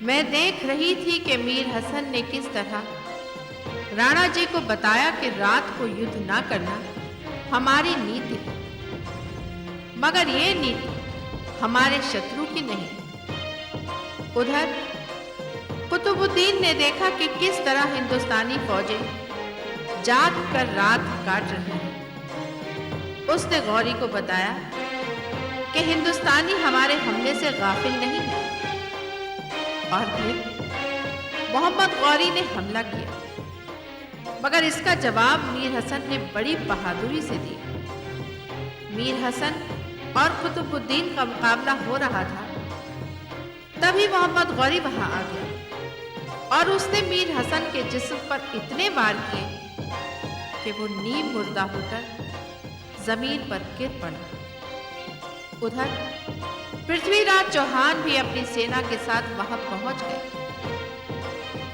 मैं देख रही थी कि मीर हसन ने किस तरह राणा जी को बताया कि रात को युद्ध ना करना हमारी नीति है, मगर ये नीति हमारे शत्रु की नहीं। उधर कुतुबुद्दीन ने देखा कि किस तरह हिंदुस्तानी फौजें जाग कर रात काट रही हैं। उसने गौरी को बताया कि हिंदुस्तानी हमारे हमले से गाफिल नहीं है। और फिर मोहम्मद गौरी ने हमला किया, मगर इसका जवाब मीर हसन ने बड़ी बहादुरी से दिया। मीर हसन और कुतुबुद्दीन का मुकाबला हो रहा था, तभी मोहम्मद गौरी वहां आ गया और उसने मीर हसन के जिस्म पर इतने वार किए कि वो नीम मुर्दा होकर जमीन पर गिर पड़ा। उधर पृथ्वीराज चौहान भी अपनी सेना के साथ वहां पहुंच गए,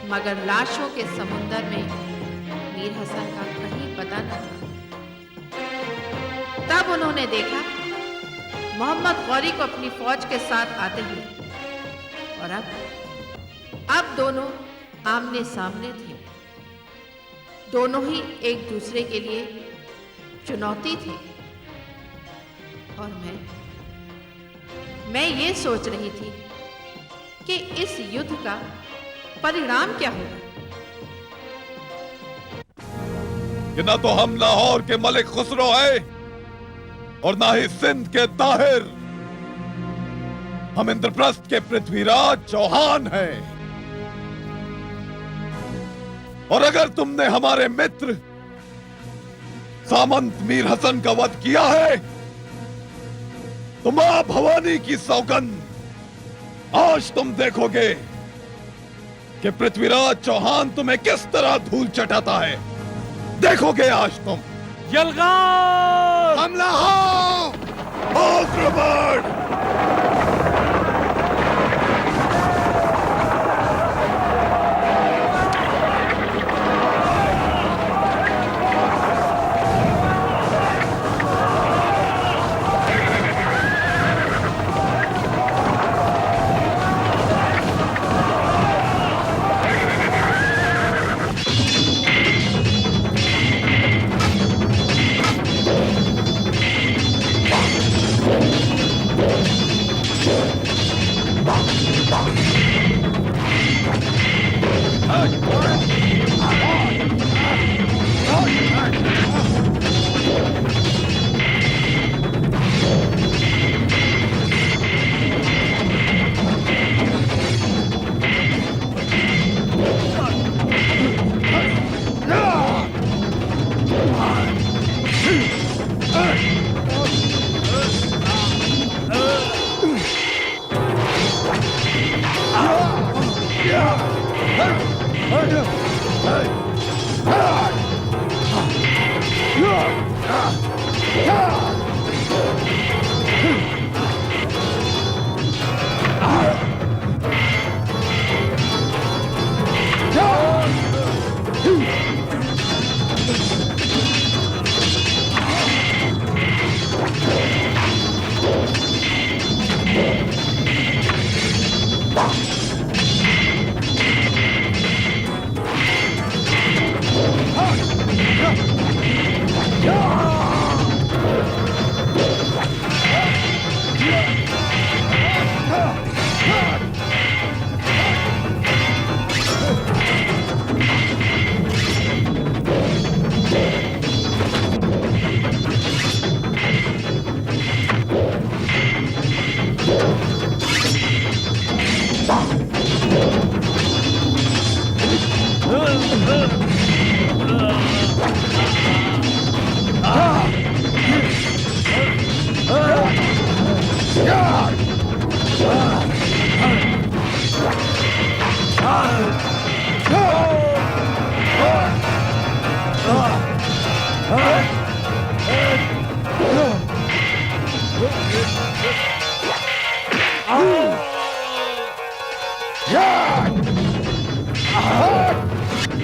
मगर लाशों के समुंदर में मीर हसन का कहीं पता न था। तब उन्होंने देखा मोहम्मद गौरी को अपनी फौज के साथ आते हुए, और अब दोनों आमने सामने थे। दोनों ही एक दूसरे के लिए चुनौती थे। और मैं ये सोच रही थी कि इस युद्ध का परिणाम क्या होगा। कि ना तो हम लाहौर के मलिक खुसरो है और ना ही सिंध के ताहिर। हम इंद्रप्रस्थ के पृथ्वीराज चौहान हैं। और अगर तुमने हमारे मित्र सामंत मीर हसन का वध किया है तो मां भवानी की सौगंध, आज तुम देखोगे कि पृथ्वीराज चौहान तुम्हें किस तरह धूल चटाता है। देखोगे आज तुम। यलगार हमला हो! आक्रमण!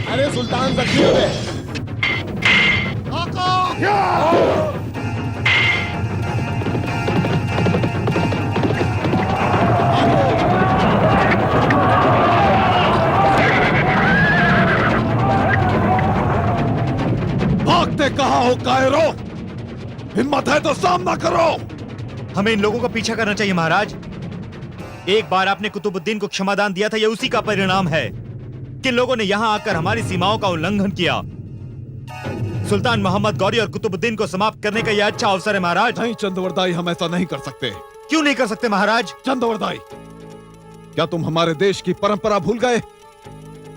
अरे सुल्तान जख्मी हो गए। हो कायरो? हिम्मत है तो सामना करो। हमें इन लोगों का पीछा करना चाहिए महाराज। एक बार आपने कुतुबुद्दीन को क्षमादान दिया था, यह उसी का परिणाम है। किन लोगों ने यहां आकर हमारी सीमाओं का उल्लंघन किया। सुल्तान मोहम्मद गौरी और कुतुबुद्दीन को समाप्त करने का यह अच्छा अवसर है महाराज। नहीं चंद्रवरदाई, हम ऐसा नहीं कर सकते। क्यों नहीं कर सकते महाराज? चंद्रवरदाई, क्या तुम हमारे देश की परंपरा भूल गए?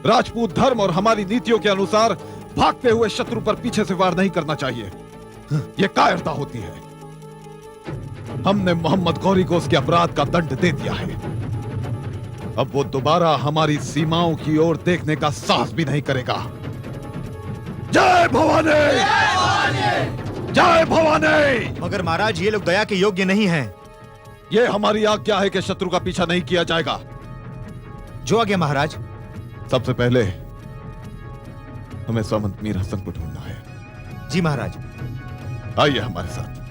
राजपूत धर्म और हमारी नीतियों के अनुसार भागते हुए शत्रु पर पीछे से वार नहीं करना चाहिए। यह कायरता होती है। हमने मोहम्मद गौरी को उसके अपराध का दंड दे दिया है। अब वो दोबारा हमारी सीमाओं की ओर देखने का साहस भी नहीं करेगा। जय भवानी! जय भवानी! मगर महाराज, ये लोग दया के योग्य नहीं हैं। ये हमारी आज्ञा है कि शत्रु का पीछा नहीं किया जाएगा। जो आज्ञा महाराज। सबसे पहले हमें सामंत मीर हसन को ढूंढना है। जी महाराज। आइए हमारे साथ।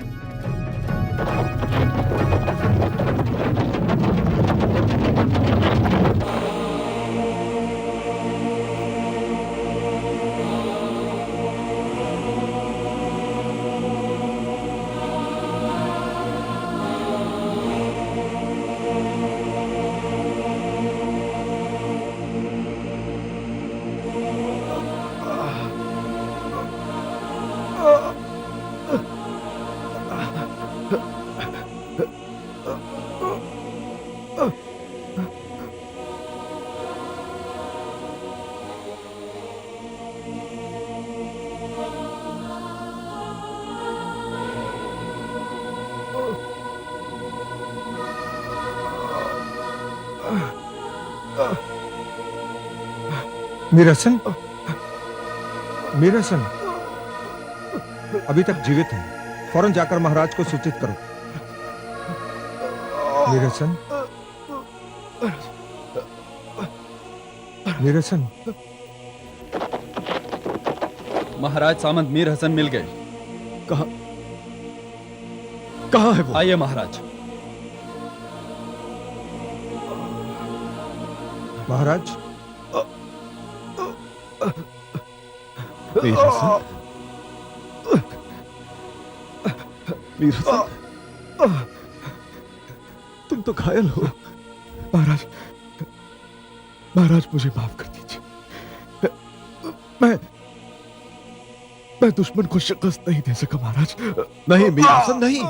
मीर हसन, मीर हसन अभी तक जीवित हैं। फौरन जाकर महाराज को सूचित करो। मीर हसन, मीर हसन। महाराज, सामंत मीर हसन मिल गए। कहां कहां है वो? आइए महाराज। महाराज, मीर हसन, मीर हसन, तुम तो घायल हो। महाराज, महाराज मुझे माफ कर दीजिए। मैं दुश्मन को शिकस्त नहीं दे सका महाराज। नहीं मीर हसन, नहीं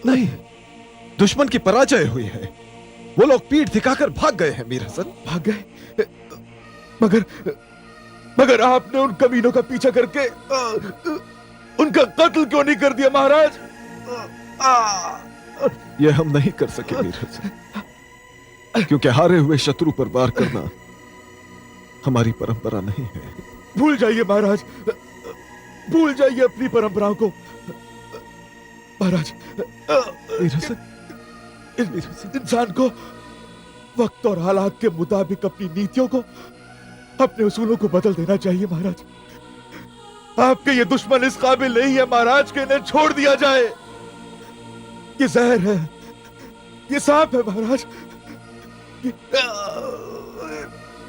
नहीं, दुश्मन की पराजय हुई है। वो लोग पीठ दिखाकर भाग गए हैं मीर हसन। भाग गए? मगर आपने उन कमीनों का पीछा करके उनका कत्ल क्यों नहीं कर दिया महाराज? यह हम नहीं कर सके मीर हसन, क्योंकि हारे हुए शत्रु पर वार करना हमारी परंपरा नहीं है। भूल जाइए महाराज, भूल जाइए अपनी परंपराओं को महाराज। मीर हसन, इंसान को वक्त और हालात के मुताबिक अपनी नीतियों को, अपने उसूलों को बदल देना चाहिए महाराज। आपके ये दुश्मन इस काबिल नहीं है महाराज कि इन्हें छोड़ दिया जाए। ये जहर है, ये सांप है महाराज,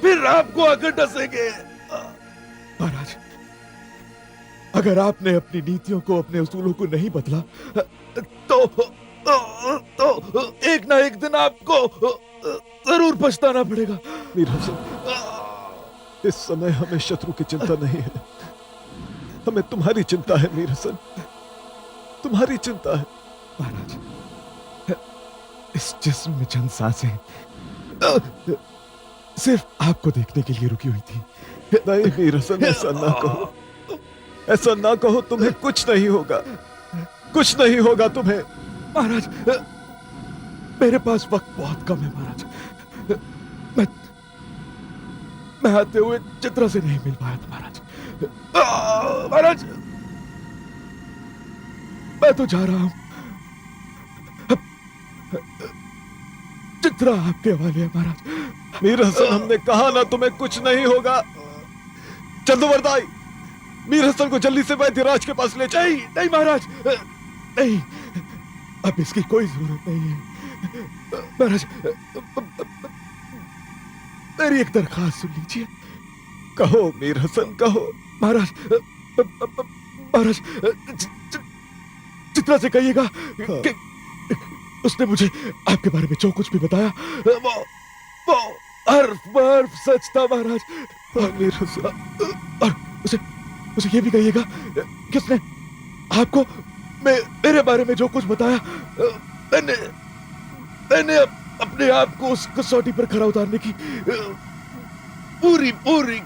फिर आपको आकर डसेंगे महाराज। अगर आपने अपनी नीतियों को, अपने उसूलों को नहीं बदला तो एक ना एक दिन आपको जरूर पछताना पड़ेगा। मीर हसन, इस समय हमें शत्रु की चिंता नहीं है, हमें तुम्हारी चिंता है मीर हसन, तुम्हारी चिंता है। महाराज, इस जिस्म में चंद सांसें सिर्फ आपको देखने के लिए रुकी हुई थी। नहीं मीर हसन, ऐसा ना कहो, ऐसा ना कहो। तुम्हें कुछ नहीं होगा, कुछ नहीं होगा तुम्हें। महाराज, मेरे पास वक्त बहुत कम है महाराज। मैं आते हुए चित्रा से नहीं मिल पाया था महाराज। महाराज, मैं तो जा रहा हूं। चित्रा आपके हवाले है महाराज। मीर हसन, हमने कहा ना तुम्हें कुछ नहीं होगा। चंदुवरदाई, मीर हसन को जल्दी से वैद्यराज के पास ले जाइए। नहीं नहीं महाराज, नहीं, अब इसकी कोई जरूरत नहीं है महाराज। मेरी एक दरखास्त सुन लीजिए। कहो मीर हसन, कहो। महाराज, महाराज चित्रा से कहिएगा कि उसने मुझे आपके बारे में जो कुछ भी बताया वो हर्फ सच था महाराज। और उसे ये भी कहिएगा कि उसने आपको मेरे बारे में जो कुछ बताया मैंने अपने आप को उस कसौटी पर खरा उतारने की पूरी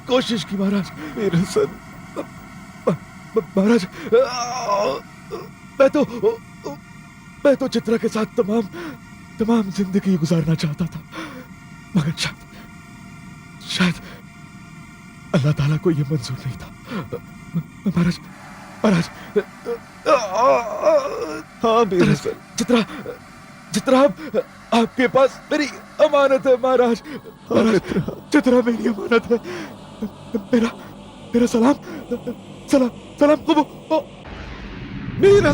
कोशिश की महाराज। मेरे सन महाराज मैं तो चित्रा के साथ तमाम जिंदगी गुजारना चाहता था, मगर शायद अल्लाह ताला को यह मंजूर नहीं था। महाराज हाँ मेरे सर चित्रा आपके पास मेरी अमानत है महाराज। चित्रा मेरी अमानत है। मेरा सलाम कबूल। मीर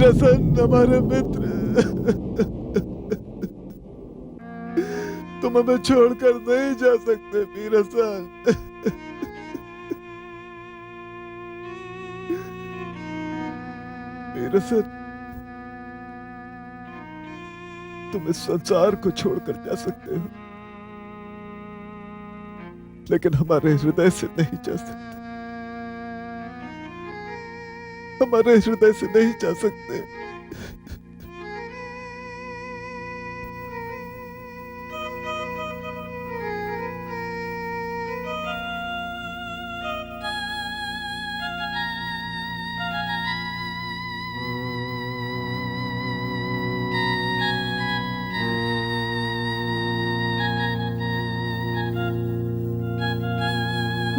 हसन हमारे मित्र, तुम हमें छोड़कर नहीं जा सकते मीर हसन। मीर हसन, तुम इस संसार को छोड़कर जा सकते हो, लेकिन हमारे हृदय से नहीं जा सकते। हमारे हृदय से नहीं जा सकते।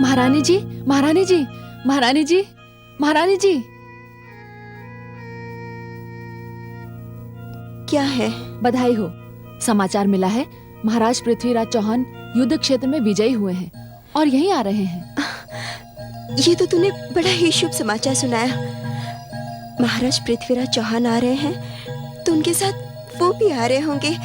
महारानी जी, महारानी जी, महारानी जी, महारानी जी। क्या है? बधाई हो, समाचार मिला है महाराज पृथ्वीराज चौहान युद्ध क्षेत्र में विजयी हुए हैं और यहीं आ रहे हैं। ये तो तूने बड़ा ही शुभ समाचार सुनाया। महाराज पृथ्वीराज चौहान आ रहे हैं तो उनके साथ वो भी आ रहे होंगे।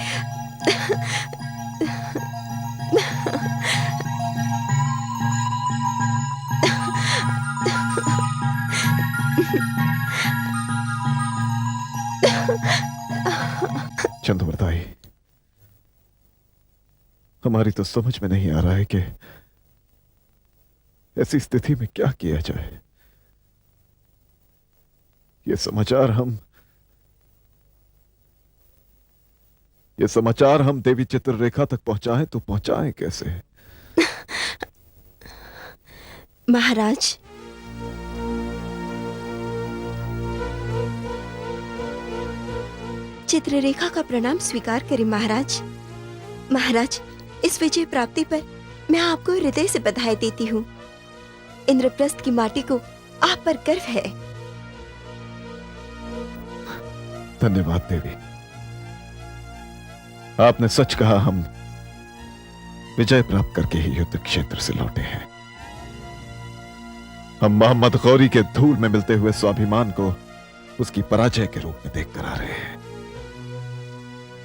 चंद्रवरदाई, हमारी तो समझ में नहीं आ रहा है कि ऐसी स्थिति में क्या किया जाए। ये समाचार हम देवी चित्ररेखा तक पहुंचाएं तो पहुंचाएं कैसे? महाराज, चित्ररेखा का प्रणाम स्वीकार करें महाराज। महाराज, इस विजय प्राप्ति पर मैं आपको हृदय से बधाई देती हूँ। इंद्रप्रस्थ की माटी को आप पर गर्व है। धन्यवाद देवी, आपने सच कहा। हम विजय प्राप्त करके ही युद्ध क्षेत्र से लौटे हैं। हम मोहम्मद गौरी के धूल में मिलते हुए स्वाभिमान को उसकी पराजय के रूप में देखकर आ रहे हैं।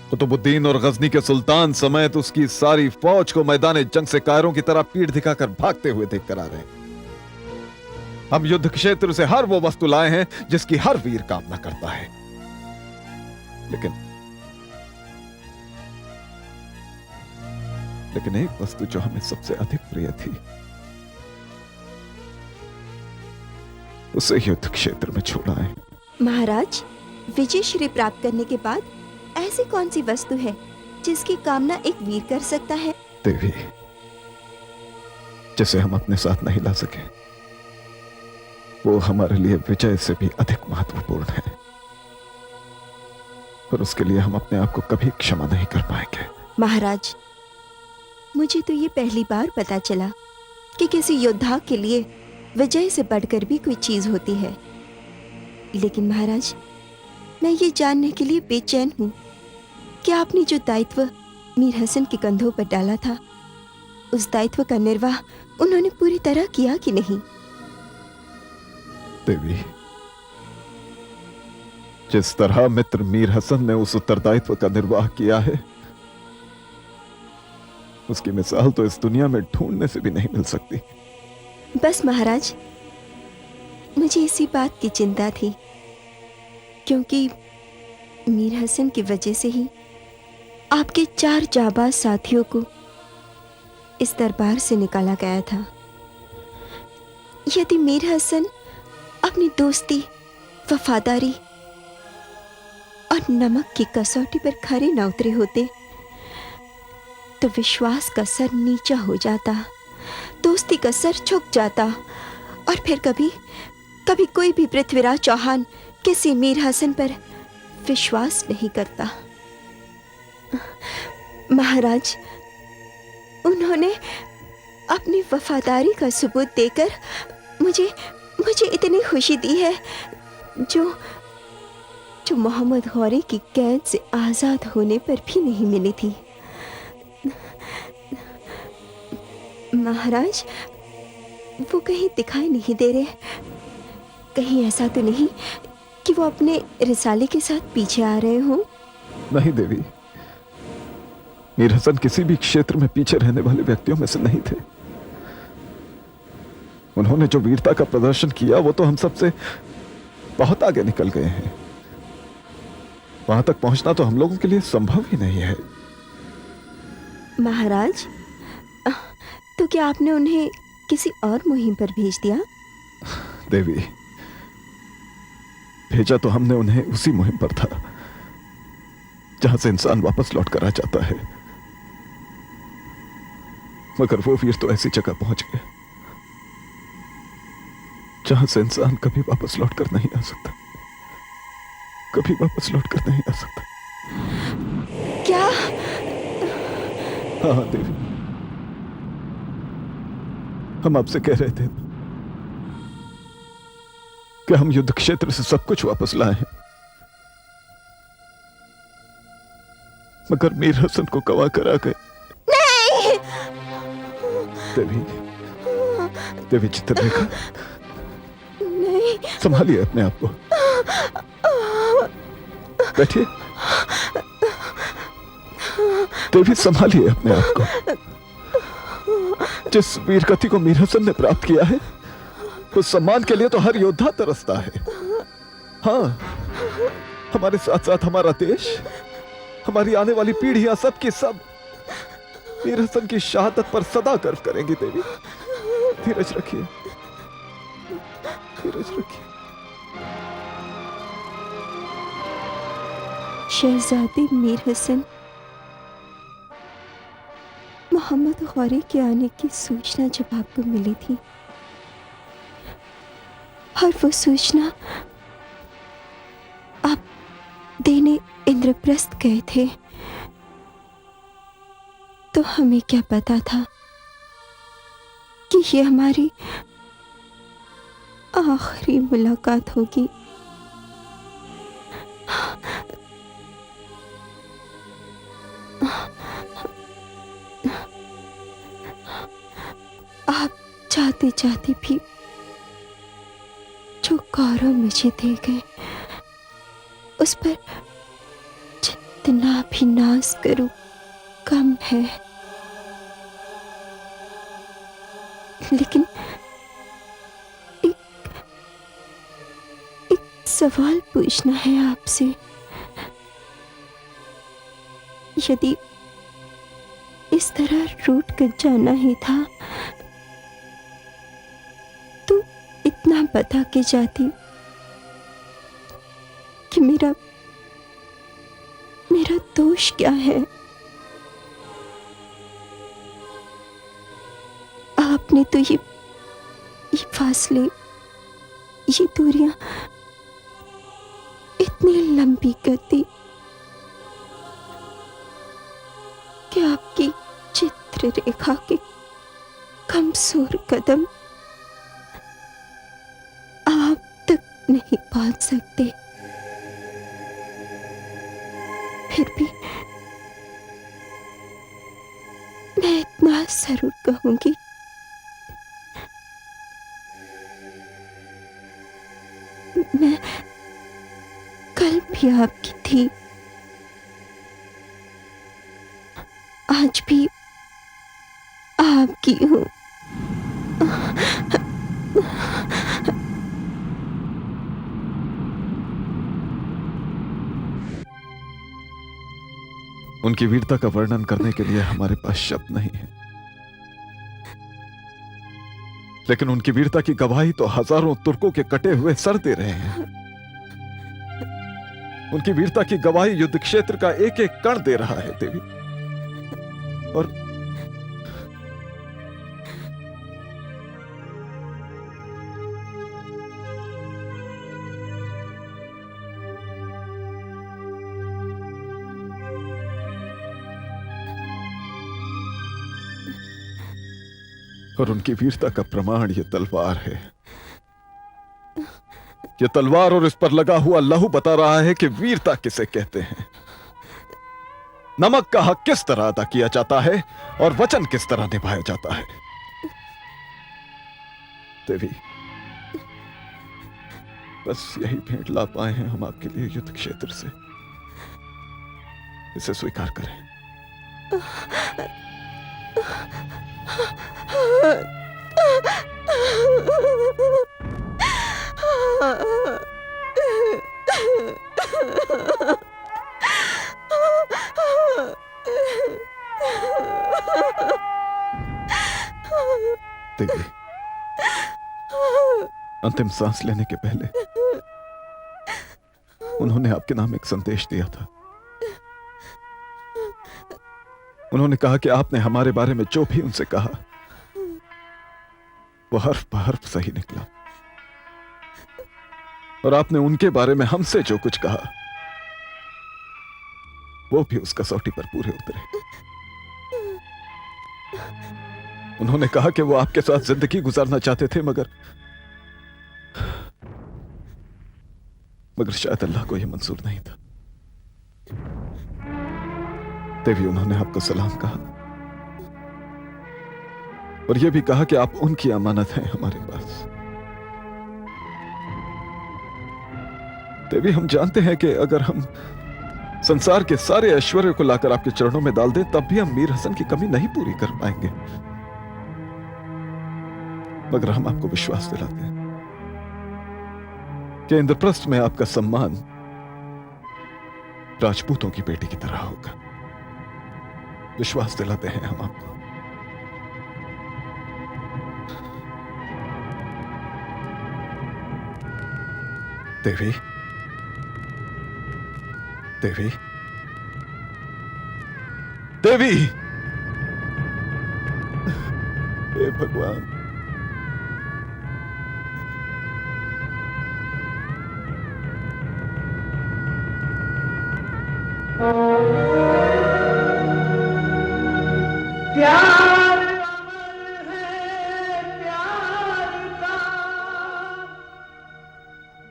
कुतुबुद्दीन और गजनी के सुल्तान समेत उसकी सारी फौज को मैदान जंग से कायरों की तरह पीठ दिखाकर भागते हुए देखकर आ रहे हैं। हम युद्ध क्षेत्र से हर वो वस्तु लाए हैं जिसकी हर वीर कामना करता है, लेकिन एक वस्तु जो हमें सबसे अधिक प्रिय थी, उसे युद्ध क्षेत्र में छोड़ा है। महाराज, विजय श्री प्राप्त करने के बाद ऐसी कौन सी वस्तु है जिसकी कामना एक वीर कर सकता है? देवी, जिसे हम अपने साथ नहीं ला सके, वो हमारे लिए विजय से भी अधिक महत्वपूर्ण है, और उसके लिए हम अपने आप को कभी क्षमा नहीं कर पाएंगे। महाराज, मुझे तो ये पहली बार पता चला कि किसी योद्धा के लिए विजय से बढ़कर भी कोई चीज होती है। लेकिन महाराज, मैं ये जानने के लिए बेचैन हूँ कि आपने जो दायित्व मीर हसन के कंधों पर डाला था, उस दायित्व का निर्वाह उन्होंने पूरी तरह किया कि नहीं? देवी, जिस तरह मित्र मीर हसन ने उस उत्तरदायित्व का निर्वाह किया है, उसकी मिसाल तो इस दुनिया में ढूंढने से भी नहीं मिल सकती। बस महाराज, मुझे इसी बात की चिंता थी, क्योंकि मीर हसन की वजह से ही आपके 4 जाबाज साथियों को इस दरबार से निकाला गया था। यदि मीर हसन अपनी दोस्ती, वफादारी और नमक की कसौटी पर खरे न उतरे होते तो विश्वास का सर नीचा हो जाता, दोस्ती का सर झुक जाता और फिर कभी कभी कोई भी पृथ्वीराज चौहान किसी मीर हसन पर विश्वास नहीं करता। महाराज, उन्होंने अपनी वफादारी का सबूत देकर मुझे इतनी खुशी दी है जो मोहम्मद गौरी की कैद से आजाद होने पर भी नहीं मिली थी। महाराज, वो कहीं दिखाई नहीं दे रहे। कहीं ऐसा तो नहीं कि वो अपने रिसाले के साथ पीछे आ रहे हों? नहीं देवी, मीर हसन किसी भी क्षेत्र में पीछे रहने वाले व्यक्तियों में से नहीं थे। उन्होंने जो वीरता का प्रदर्शन किया वो तो हम सबसे बहुत आगे निकल गए हैं। वहां तक पहुंचना तो हम लोगों के लिए संभव ही नहीं है। महाराज, तो क्या आपने उन्हें किसी और मुहिम पर भेज दिया? देवी, भेजा तो हमने उन्हें उसी मुहिम पर था जहां से इंसान वापस लौट कर आ जाता है, मगर वो वीर तो ऐसी जगह पहुंच गए जहां से इंसान कभी वापस लौट कर नहीं आ सकता, कभी वापस लौट कर नहीं आ सकता। क्या? हाँ देवी, हम आपसे कह रहे थे कि हम युद्ध क्षेत्र से सब कुछ वापस लाए हैं, मगर मीर हसन को गवा कर आ गए। नहीं! देवी, देवी चित्रलेखा, नहीं! संभालिए अपने आप को, बैठिए। देवी, संभालिए अपने आप को। जिस वीर गति को मीर हसन ने प्राप्त किया है उस सम्मान के लिए तो हर योद्धा तरसता है। हाँ, हमारे साथ साथ हमारा देश, हमारी आने वाली पीढ़ियां सबकी सब मीर हसन की शहादत पर सदा गर्व करेंगी। देवी, धीरज रखिए, धीरज रखिए। शहजादे मीर हसन, मोहम्मद गौरी के आने की सूचना जब आपको मिली थी और वो सूचना आप देने इंद्रप्रस्थ गए थे, तो हमें क्या पता था कि ये हमारी आखिरी मुलाकात होगी। आप जाते जाते भी जो गौरव मुझे दे गए उस पर जितना भी नाज करूं कम है। लेकिन एक सवाल पूछना है आपसे। यदि इस तरह रूठ कर जाना ही था तो इतना बता के जाती कि मेरा दोष क्या है। आपने तो ये फासले, ये दूरियां इतनी लंबी कर दी कि आपकी चित्र रेखा के कमजोर कदम आप तक नहीं पहुंच सकते। फिर भी मैं इतना जरूर कहूंगी, मैं कल भी आपकी थी, आज भी आपकी हूँ। उनकी वीरता का वर्णन करने के लिए हमारे पास शब्द नहीं है, लेकिन उनकी वीरता की गवाही तो हजारों तुर्कों के कटे हुए सर दे रहे हैं। उनकी वीरता की गवाही युद्ध क्षेत्र का एक एक कण दे रहा है देवी। और उनकी वीरता का प्रमाण ये तलवार है। ये तलवार और इस पर लगा हुआ लहू बता रहा है कि वीरता किसे कहते हैं। नमक का हक किस तरह अदा किया जाता है और वचन किस तरह निभाया जाता है। देवी, बस यही भेंट ला पाए हैं हम आपके लिए युद्ध क्षेत्र से। इसे स्वीकार करें। देखिए, अंतिम सांस लेने के पहले उन्होंने आपके नाम एक संदेश दिया था। उन्होंने कहा कि आपने हमारे बारे में जो भी उनसे कहा वो हर्फ ब हर्फ सही निकला, और आपने उनके बारे में हमसे जो कुछ कहा वो भी उस कसौटी पर पूरे उतरे। उन्होंने कहा कि वो आपके साथ जिंदगी गुजारना चाहते थे, मगर शायद अल्लाह को यह मंजूर नहीं था। देवी, उन्होंने आपको सलाम कहा और यह भी कहा कि आप उनकी अमानत हैं हमारे पास। देवी, हम जानते हैं कि अगर हम संसार के सारे ऐश्वर्य को लाकर आपके चरणों में डाल दें तब भी हम मीर हसन की कमी नहीं पूरी कर पाएंगे, मगर हम आपको विश्वास दिलाते हैं कि इंद्रप्रस्थ में आपका सम्मान राजपूतों की बेटी की तरह होगा। विश्वास दिलाते हैं हम आपको। देवी, देवी, देवी, हे भगवान, प्यार अमर है, प्यार का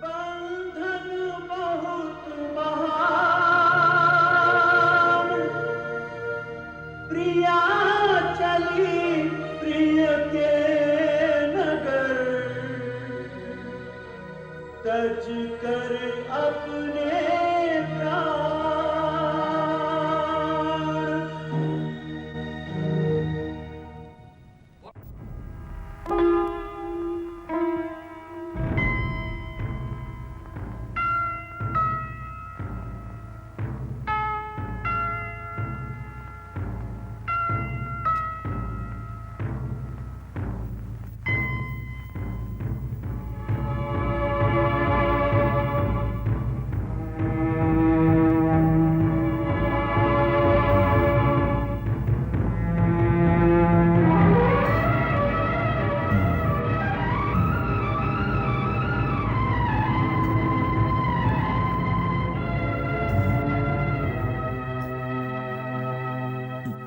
बंधन बहुत महान। प्रिया चली प्रिय के नगर, तज कर अपने प्राण।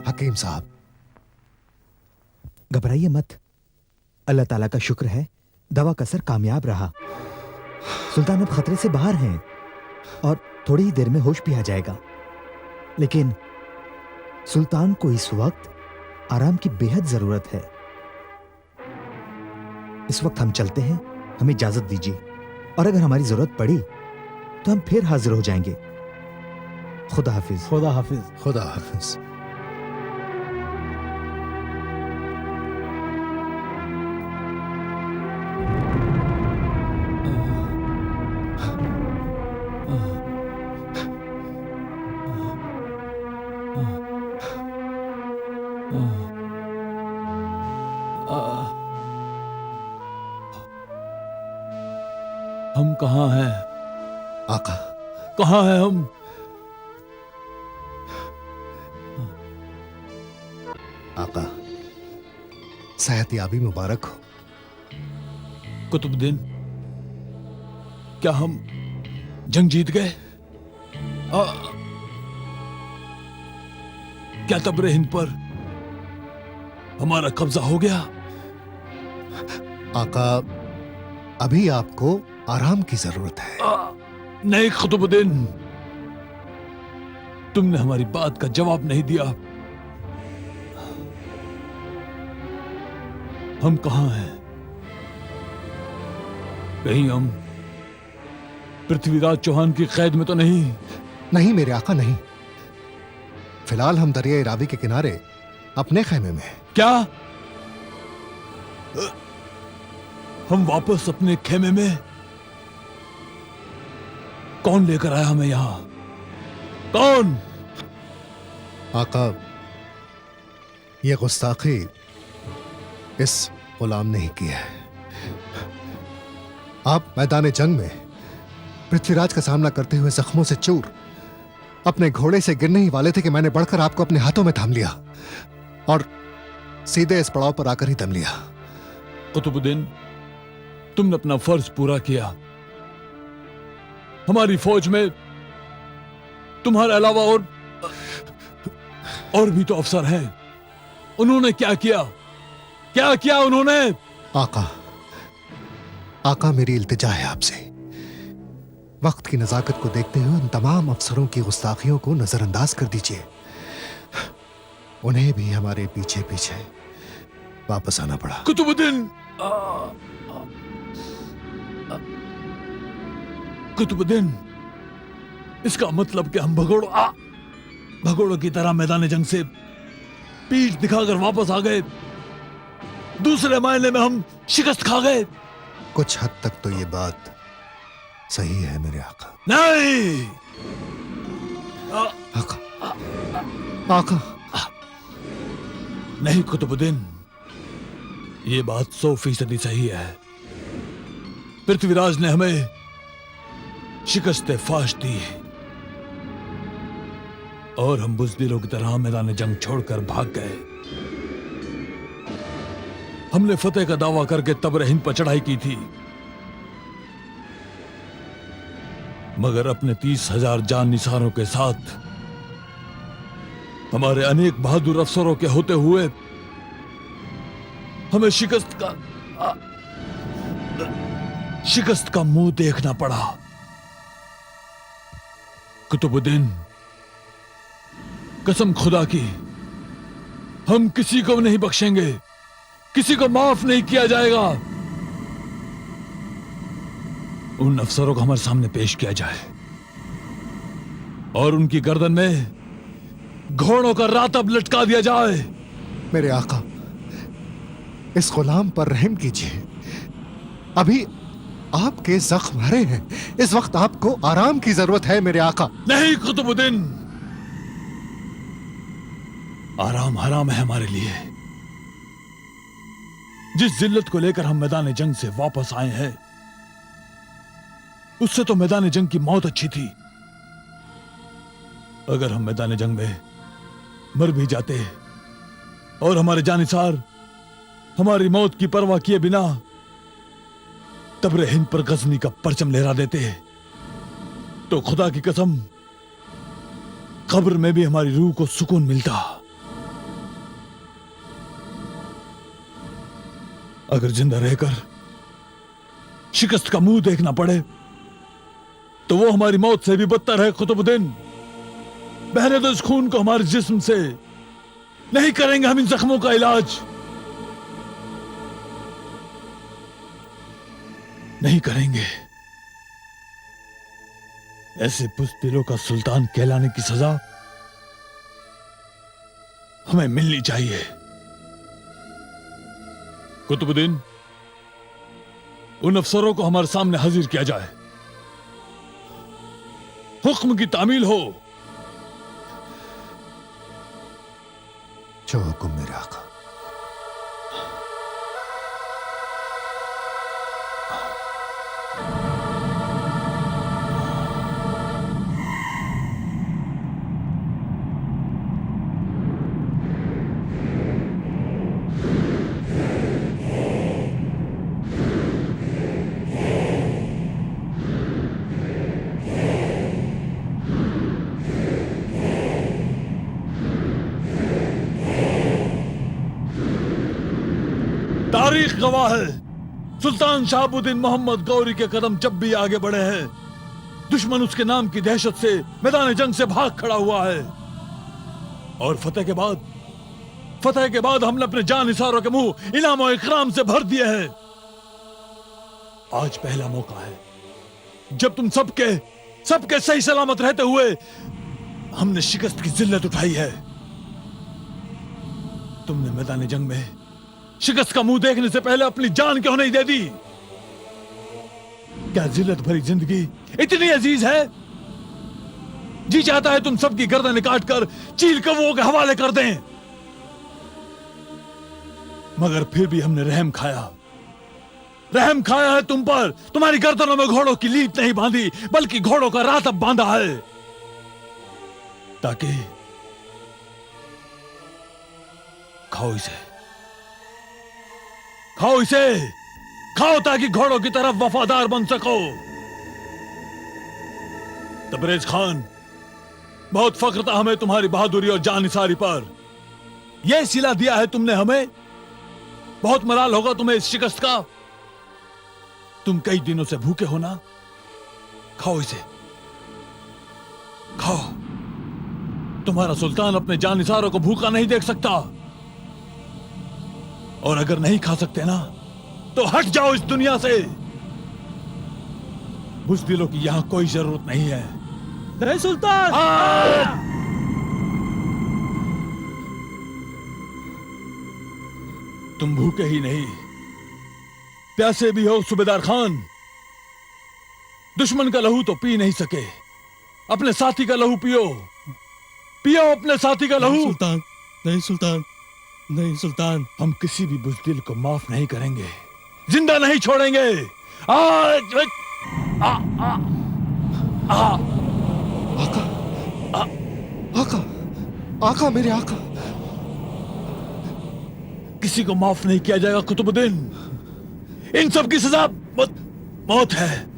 हकीम साहब, घबराइए मत। अल्लाह ताला का शुक्र है दवा का असर कामयाब रहा। सुल्तान अब खतरे से बाहर हैं और थोड़ी ही देर में होश भी आ जाएगा। लेकिन सुल्तान को इस वक्त आराम की बेहद जरूरत है। इस वक्त हम चलते हैं, हमें इजाजत दीजिए, और अगर हमारी जरूरत पड़ी तो हम फिर हाजिर हो जाएंगे। खुदा हाफिज। खुदा हाफिज। खुदा हाफिज। कहाँ हैं? आका, कहाँ हैं हम? आका, सेहतयाबी मुबारक हो। कुतुबुद्दीन, क्या हम जंग जीत गए? क्या तबरे हिंद पर हमारा कब्जा हो गया? आका, अभी आपको आराम की जरूरत है। नहीं कुतुबुद्दीन, तुमने हमारी बात का जवाब नहीं दिया। हम कहां हैं? कहीं हम पृथ्वीराज चौहान की कैद में तो नहीं? नहीं मेरे आका, नहीं। फिलहाल हम दरिया रावी के किनारे अपने खेमे में हैं। क्या? हम वापस अपने खेमे में? कौन लेकर आया हमें यहां? कौन? आका, ये गुस्ताखी इस गुलाम ने ही की है। आप मैदान जंग में पृथ्वीराज का सामना करते हुए जख्मों से चूर अपने घोड़े से गिरने ही वाले थे कि मैंने बढ़कर आपको अपने हाथों में थाम लिया और सीधे इस पड़ाव पर आकर ही दम लिया। कुतुबुद्दीन, तुमने अपना फर्ज पूरा किया। हमारी फौज में तुम्हारे अलावा और भी तो अफसर हैं। उन्होंने क्या किया? क्या किया उन्होंने? आका, मेरी इल्तिजा है आपसे, वक्त की नजाकत को देखते हुए उन तमाम अफसरों की गुस्ताखियों को नजरअंदाज कर दीजिए। उन्हें भी हमारे पीछे पीछे वापस आना पड़ा। कुतुबुद्दीन, कुतुबुद्दीन, इसका मतलब कि हम भगोड़ों की तरह मैदान जंग से पीठ दिखाकर वापस आ गए। दूसरे मायने में हम शिकस्त खा गए। कुछ हद तक तो ये बात सही है मेरे आका। नहीं आका, नहीं कुतुबुद्दीन, ये बात 100% सही है। पृथ्वीराज ने हमें शिकस्त फाश दी और हम बुज़दिलों की तरह मैदान जंग छोड़कर भाग गए। हमने फतेह का दावा करके तबरे हिंद पर चढ़ाई की थी, मगर अपने 30,000 जान निसारों के साथ हमारे अनेक बहादुर अफसरों के होते हुए हमें शिकस्त का मुंह देखना पड़ा। कुतुबुद्दीन, कसम खुदा की, हम किसी को नहीं बख्शेंगे, किसी को माफ नहीं किया जाएगा। उन अफसरों को हमारे सामने पेश किया जाए और उनकी गर्दन में घोड़ों का रातब लटका दिया जाए। मेरे आका, इस गुलाम पर रहम कीजिए। अभी आपके जख्म हरे हैं, इस वक्त आपको आराम की जरूरत है मेरे आका। नहीं कुतुबुद्दीन, आराम हराम है हमारे लिए। जिस जिल्लत को लेकर हम मैदान जंग से वापस आए हैं, उससे तो मैदान जंग की मौत अच्छी थी। अगर हम मैदान जंग में मर भी जाते और हमारे जानिसार हमारी मौत की परवाह किए बिना तबरे हिंद पर गजनी का परचम लहरा देते, तो खुदा की कसम, कब्र में भी हमारी रूह को सुकून मिलता। अगर जिंदा रहकर शिकस्त का मुंह देखना पड़े तो वो हमारी मौत से भी बदतर है। कुतुबुद्दीन, बहने दो इस खून को हमारे जिस्म से, नहीं करेंगे हम इन जख्मों का इलाज, नहीं करेंगे। ऐसे बुज़दिलों का सुल्तान कहलाने की सजा हमें मिलनी चाहिए। कुतुबुद्दीन, उन अफसरों को हमारे सामने हाजिर किया जाए, हुक्म की तामील हो। जो हुक्म मेरे आका। तारीख गवाह है, सुल्तान शहाबुद्दीन मोहम्मद गौरी के कदम जब भी आगे बढ़े हैं, दुश्मन उसके नाम की दहशत से मैदान जंग से भाग खड़ा हुआ है। और फतेह के बाद हमने अपने जान निसारों के मुंह इनाम और इकराम से भर दिए हैं। आज पहला मौका है जब तुम सबके सही सलामत रहते हुए हमने शिकस्त की जिल्लत उठाई है। तुमने मैदान जंग में शिकस्त का मुंह देखने से पहले अपनी जान क्यों नहीं दे दी? क्या जिल्लत भरी जिंदगी इतनी अजीज है? जी चाहता है तुम सबकी गर्दन काट कर चील कौओं के हवाले कर दें, मगर फिर भी हमने रहम खाया है तुम पर। तुम्हारी गर्दनों में घोड़ों की लीट नहीं बांधी, बल्कि घोड़ों का रातब बांधा है, ताकि खाओ इसे ताकि घोड़ों की तरफ वफादार बन सको। तबरेज खान, बहुत फख्र था हमें तुम्हारी बहादुरी और जानिसारी पर। यह सिला दिया है तुमने हमें, बहुत मलाल होगा तुम्हें इस शिकस्त का। तुम कई दिनों से भूखे हो ना, खाओ इसे, खाओ। तुम्हारा सुल्तान अपने जानिसारों को भूखा नहीं देख सकता। और अगर नहीं खा सकते ना, तो हट जाओ इस दुनिया से। बुज़दिलों की यहां कोई जरूरत नहीं है। नहीं सुल्तान। तुम भूखे ही नहीं, प्यासे भी हो सूबेदार खान। दुश्मन का लहू तो पी नहीं सके, अपने साथी का लहू पियो अपने साथी का लहू। नहीं सुल्तान। हम किसी भी बुज़दिल को माफ नहीं करेंगे, जिंदा नहीं छोड़ेंगे। आज आका मेरे आका। किसी को माफ नहीं किया जाएगा कुतुबुद्दीन। इन सब की सजा मौत है।